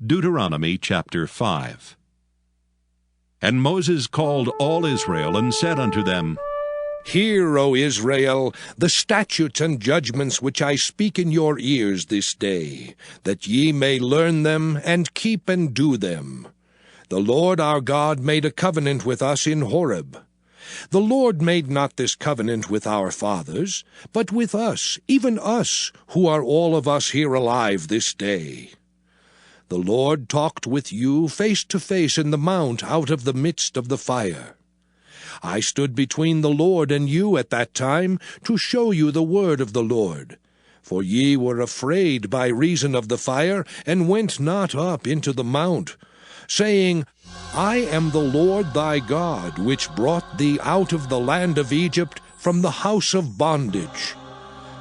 Deuteronomy chapter 5. And Moses called all Israel, and said unto them, Hear, O Israel, the statutes and judgments which I speak in your ears this day, that ye may learn them, and keep and do them. The Lord our God made a covenant with us in Horeb. The Lord made not this covenant with our fathers, but with us, even us, who are all of us here alive this day. The Lord talked with you face to face in the mount out of the midst of the fire. I stood between the Lord and you at that time to show you the word of the Lord. For ye were afraid by reason of the fire, and went not up into the mount, saying, I am the Lord thy God, which brought thee out of the land of Egypt from the house of bondage.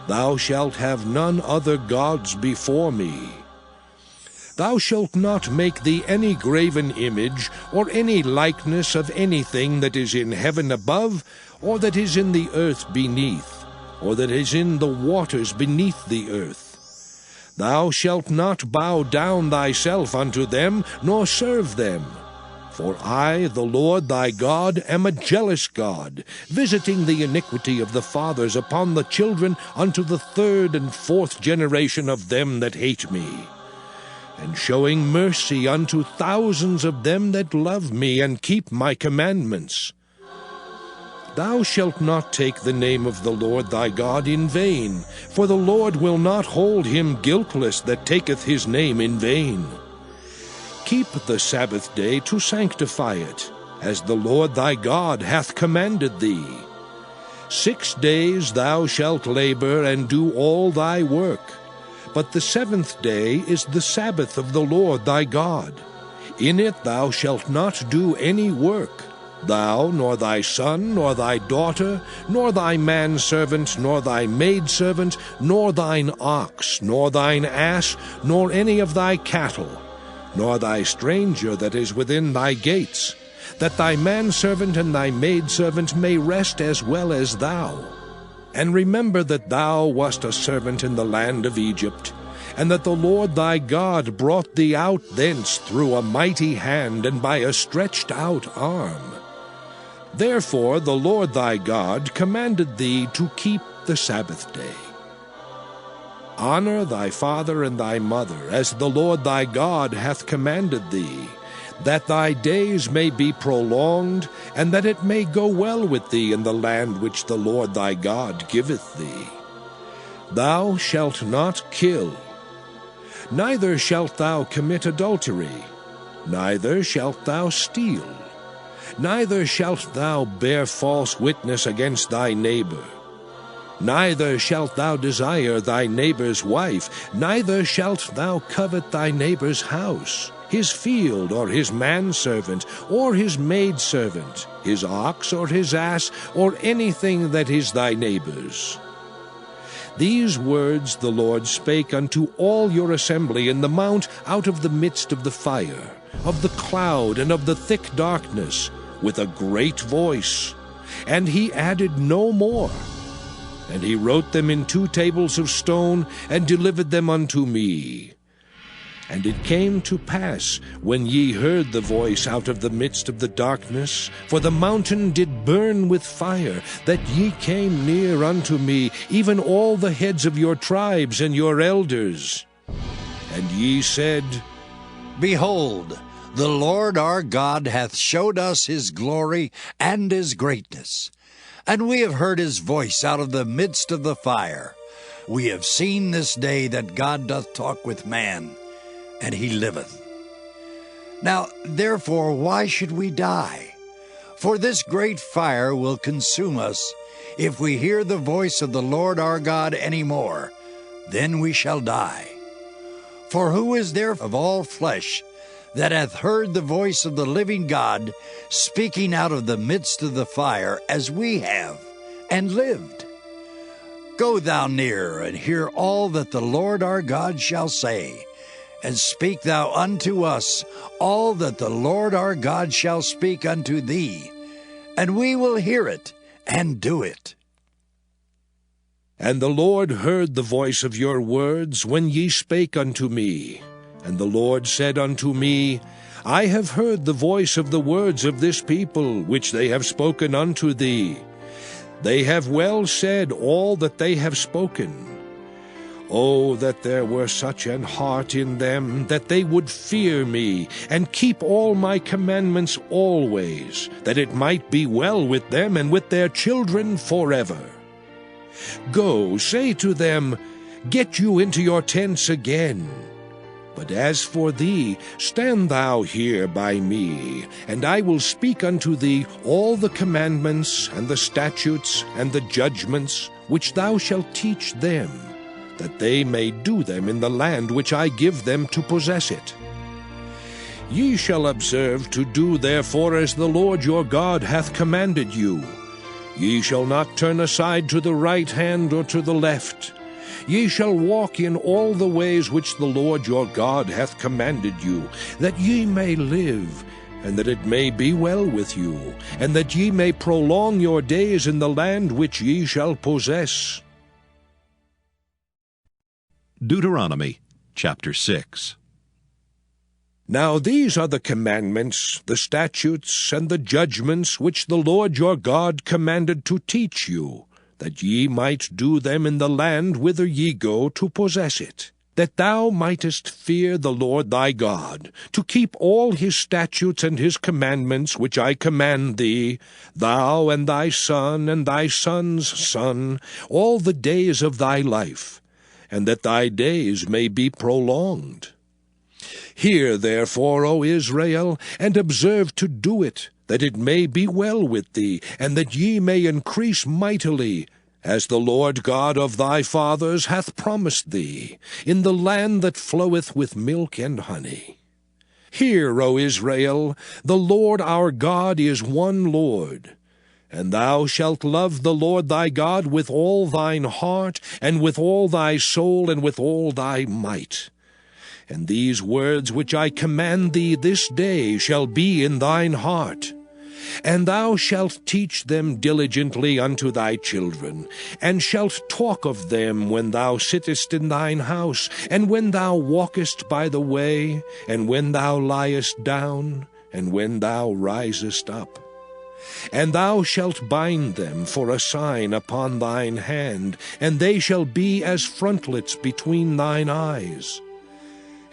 Thou shalt have none other gods before me. Thou shalt not make thee any graven image, or any likeness of anything that is in heaven above, or that is in the earth beneath, or that is in the waters beneath the earth. Thou shalt not bow down thyself unto them, nor serve them. For I, the Lord thy God, am a jealous God, visiting the iniquity of the fathers upon the children unto the third and fourth generation of them that hate me, and showing mercy unto thousands of them that love me and keep my commandments. Thou shalt not take the name of the Lord thy God in vain, for the Lord will not hold him guiltless that taketh his name in vain. Keep the Sabbath day to sanctify it, as the Lord thy God hath commanded thee. 6 days thou shalt labor and do all thy work. But the seventh day is the Sabbath of the Lord thy God. In it thou shalt not do any work, thou, nor thy son, nor thy daughter, nor thy manservant, nor thy maidservant, nor thine ox, nor thine ass, nor any of thy cattle, nor thy stranger that is within thy gates, that thy manservant and thy maidservant may rest as well as thou. And remember that thou wast a servant in the land of Egypt, and that the Lord thy God brought thee out thence through a mighty hand and by a stretched out arm. Therefore the Lord thy God commanded thee to keep the Sabbath day. Honor thy father and thy mother, as the Lord thy God hath commanded thee, that thy days may be prolonged, and that it may go well with thee in the land which the Lord thy God giveth thee. Thou shalt not kill, neither shalt thou commit adultery, neither shalt thou steal, neither shalt thou bear false witness against thy neighbor. Neither shalt thou desire thy neighbor's wife, neither shalt thou covet thy neighbor's house, his field, or his manservant, or his maidservant, his ox, or his ass, or anything that is thy neighbor's. These words the Lord spake unto all your assembly in the mount out of the midst of the fire, of the cloud, and of the thick darkness, with a great voice. And he added no more. And he wrote them in 2 tables of stone, and delivered them unto me. And it came to pass, when ye heard the voice out of the midst of the darkness, for the mountain did burn with fire, that ye came near unto me, even all the heads of your tribes and your elders. And ye said, Behold, the Lord our God hath showed us his glory and his greatness. And we have heard his voice out of the midst of the fire. We have seen this day that God doth talk with man, and he liveth. Now, therefore, why should we die? For this great fire will consume us. If we hear the voice of the Lord our God any more, then we shall die. For who is there of all flesh that hath heard the voice of the living God speaking out of the midst of the fire, as we have, and lived? Go thou near, and hear all that the Lord our God shall say, and speak thou unto us all that the Lord our God shall speak unto thee, and we will hear it, and do it. And the Lord heard the voice of your words when ye spake unto me. And the Lord said unto me, I have heard the voice of the words of this people, which they have spoken unto thee. They have well said all that they have spoken. Oh, that there were such an heart in them, that they would fear me, and keep all my commandments always, that it might be well with them and with their children forever. Go, say to them, Get you into your tents again. But as for thee, stand thou here by me, and I will speak unto thee all the commandments, and the statutes, and the judgments, which thou shalt teach them, that they may do them in the land which I give them to possess it. Ye shall observe to do therefore as the Lord your God hath commanded you. Ye shall not turn aside to the right hand or to the left. Ye shall walk in all the ways which the Lord your God hath commanded you, that ye may live, and that it may be well with you, and that ye may prolong your days in the land which ye shall possess. Deuteronomy chapter 6. Now these are the commandments, the statutes, and the judgments which the Lord your God commanded to teach you, that ye might do them in the land whither ye go to possess it, that thou mightest fear the Lord thy God, to keep all his statutes and his commandments which I command thee, thou and thy son and thy son's son, all the days of thy life, and that thy days may be prolonged. Hear therefore, O Israel, and observe to do it, that it may be well with thee, and that ye may increase mightily, as the Lord God of thy fathers hath promised thee, in the land that floweth with milk and honey. Hear, O Israel, the Lord our God is one Lord. And thou shalt love the Lord thy God with all thine heart, and with all thy soul, and with all thy might. And these words which I command thee this day shall be in thine heart. And thou shalt teach them diligently unto thy children, and shalt talk of them when thou sittest in thine house, and when thou walkest by the way, and when thou liest down, and when thou risest up. And thou shalt bind them for a sign upon thine hand, and they shall be as frontlets between thine eyes.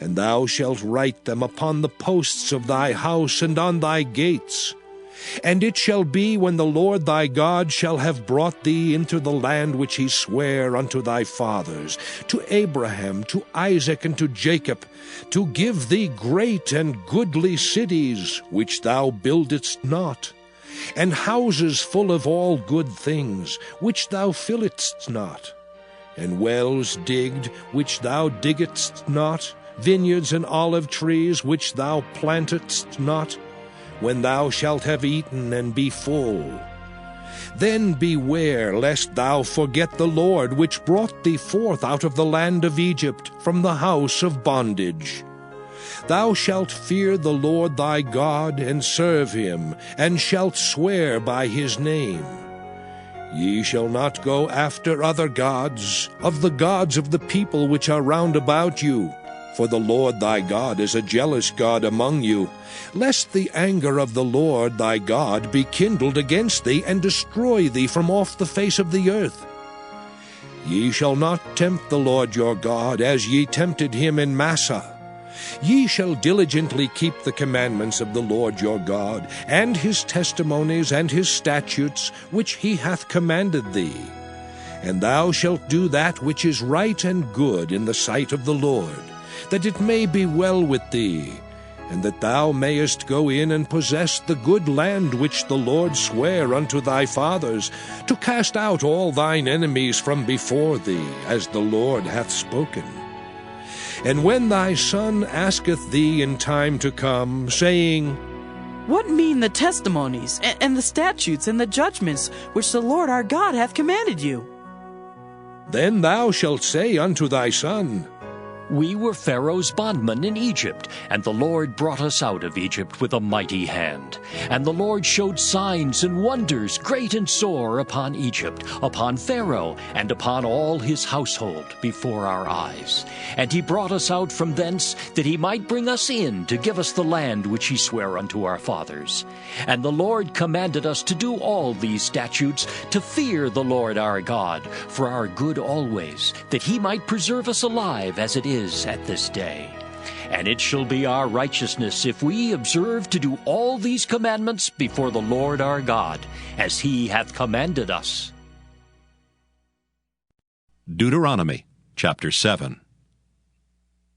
And thou shalt write them upon the posts of thy house and on thy gates. And it shall be, when the Lord thy God shall have brought thee into the land which he sware unto thy fathers, to Abraham, to Isaac, and to Jacob, to give thee great and goodly cities, which thou buildedst not, and houses full of all good things, which thou filledst not, and wells digged, which thou diggedst not, vineyards and olive trees, which thou plantedst not, when thou shalt have eaten and be full. Then beware lest thou forget the Lord, which brought thee forth out of the land of Egypt, from the house of bondage. Thou shalt fear the Lord thy God, and serve him, and shalt swear by his name. Ye shall not go after other gods, of the gods of the people which are round about you, for the Lord thy God is a jealous God among you, lest the anger of the Lord thy God be kindled against thee, and destroy thee from off the face of the earth. Ye shall not tempt the Lord your God, as ye tempted him in Massah. Ye shall diligently keep the commandments of the Lord your God, and his testimonies and his statutes, which he hath commanded thee. And thou shalt do that which is right and good in the sight of the Lord, that it may be well with thee, and that thou mayest go in and possess the good land which the Lord sware unto thy fathers, to cast out all thine enemies from before thee, as the Lord hath spoken. And when thy son asketh thee in time to come, saying, What mean the testimonies, and the statutes, and the judgments, which the Lord our God hath commanded you? Then thou shalt say unto thy son, We were Pharaoh's bondmen in Egypt, and the Lord brought us out of Egypt with a mighty hand. And the Lord showed signs and wonders great and sore upon Egypt, upon Pharaoh, and upon all his household before our eyes. And he brought us out from thence, that he might bring us in to give us the land which he sware unto our fathers. And the Lord commanded us to do all these statutes, to fear the Lord our God, for our good always, that he might preserve us alive as it is at this day. And it shall be our righteousness if we observe to do all these commandments before the Lord our God, as he hath commanded us. Deuteronomy chapter 7.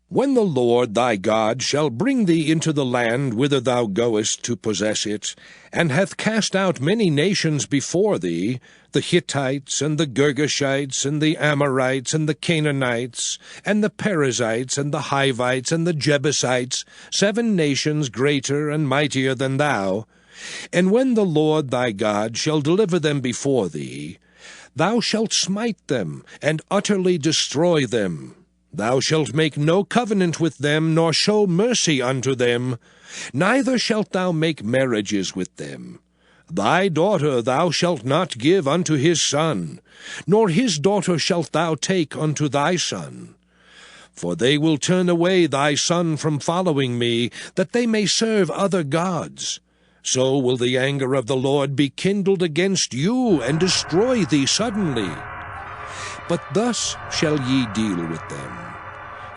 When the Lord thy God shall bring thee into the land whither thou goest to possess it, and hath cast out many nations before thee, the Hittites, and the Girgashites, and the Amorites, and the Canaanites, and the Perizzites, and the Hivites, and the Jebusites, 7 nations greater and mightier than thou, and when the Lord thy God shall deliver them before thee, thou shalt smite them, and utterly destroy them. Thou shalt make no covenant with them, nor show mercy unto them, neither shalt thou make marriages with them. Thy daughter thou shalt not give unto his son, nor his daughter shalt thou take unto thy son. For they will turn away thy son from following me, that they may serve other gods. So will the anger of the Lord be kindled against you, and destroy thee suddenly. But thus shall ye deal with them.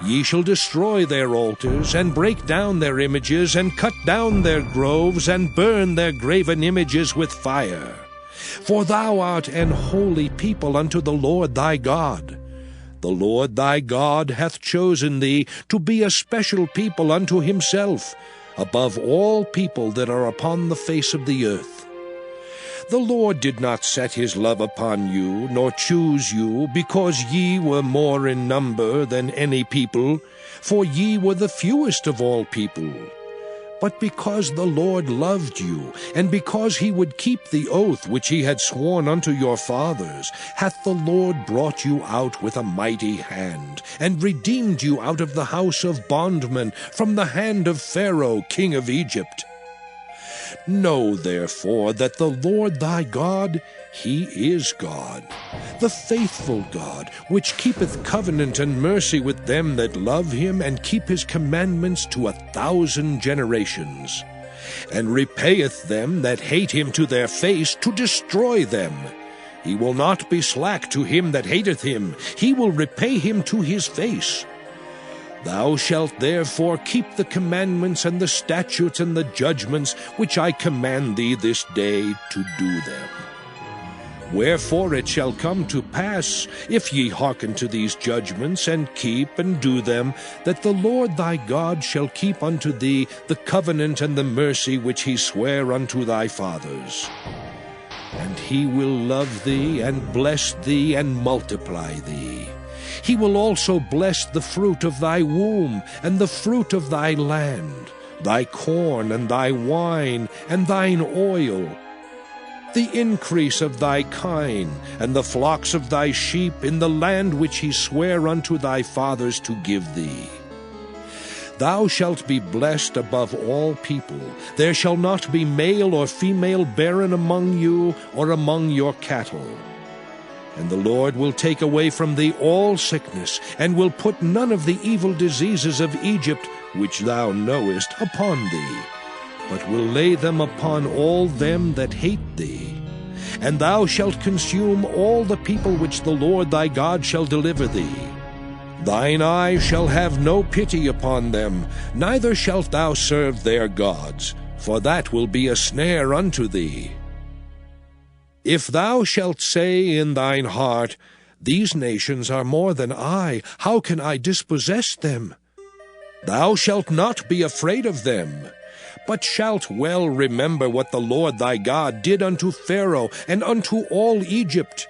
Ye shall destroy their altars, and break down their images, and cut down their groves, and burn their graven images with fire. For thou art an holy people unto the Lord thy God. The Lord thy God hath chosen thee to be a special people unto himself, above all people that are upon the face of the earth. The Lord did not set his love upon you, nor choose you, because ye were more in number than any people, for ye were the fewest of all people. But because the Lord loved you, and because he would keep the oath which he had sworn unto your fathers, hath the Lord brought you out with a mighty hand, and redeemed you out of the house of bondmen, from the hand of Pharaoh king of Egypt. Know therefore that the Lord thy God, he is God, the faithful God, which keepeth covenant and mercy with them that love him, and keep his commandments to 1,000 generations, and repayeth them that hate him to their face, to destroy them. He will not be slack to him that hateth him, he will repay him to his face. Thou shalt therefore keep the commandments and the statutes and the judgments which I command thee this day to do them. Wherefore it shall come to pass, if ye hearken to these judgments, and keep and do them, that the Lord thy God shall keep unto thee the covenant and the mercy which he sware unto thy fathers. And he will love thee, and bless thee, and multiply thee. He will also bless the fruit of thy womb, and the fruit of thy land, thy corn, and thy wine, and thine oil, the increase of thy kine, and the flocks of thy sheep, in the land which he sware unto thy fathers to give thee. Thou shalt be blessed above all people. There shall not be male or female barren among you, or among your cattle. And the Lord will take away from thee all sickness, and will put none of the evil diseases of Egypt, which thou knowest, upon thee, but will lay them upon all them that hate thee. And thou shalt consume all the people which the Lord thy God shall deliver thee. Thine eye shall have no pity upon them, neither shalt thou serve their gods, for that will be a snare unto thee. If thou shalt say in thine heart, These nations are more than I, how can I dispossess them? Thou shalt not be afraid of them, but shalt well remember what the Lord thy God did unto Pharaoh and unto all Egypt,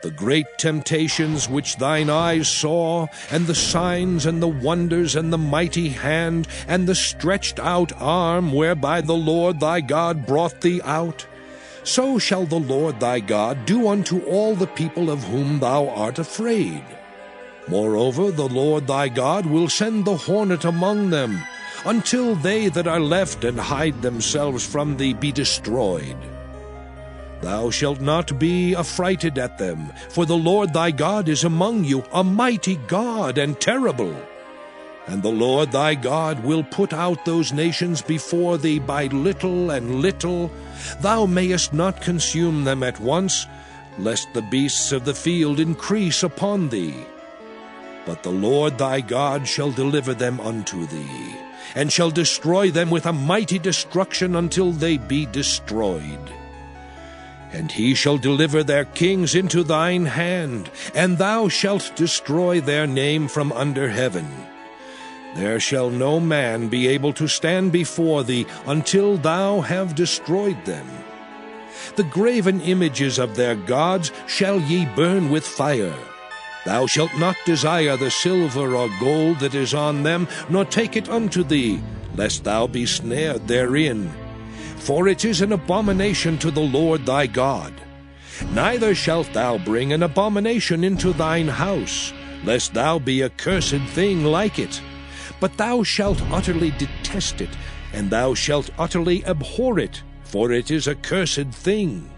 the great temptations which thine eyes saw, and the signs and the wonders, and the mighty hand, and the stretched out arm whereby the Lord thy God brought thee out. So shall the Lord thy God do unto all the people of whom thou art afraid. Moreover, the Lord thy God will send the hornet among them, until they that are left and hide themselves from thee be destroyed. Thou shalt not be affrighted at them, for the Lord thy God is among you, a mighty God and terrible. And the Lord thy God will put out those nations before thee by little and little. Thou mayest not consume them at once, lest the beasts of the field increase upon thee. But the Lord thy God shall deliver them unto thee, and shall destroy them with a mighty destruction until they be destroyed. And he shall deliver their kings into thine hand, and thou shalt destroy their name from under heaven. There shall no man be able to stand before thee until thou have destroyed them. The graven images of their gods shall ye burn with fire. Thou shalt not desire the silver or gold that is on them, nor take it unto thee, lest thou be snared therein. For it is an abomination to the Lord thy God. Neither shalt thou bring an abomination into thine house, lest thou be a cursed thing like it. But thou shalt utterly detest it, and thou shalt utterly abhor it, for it is a cursed thing.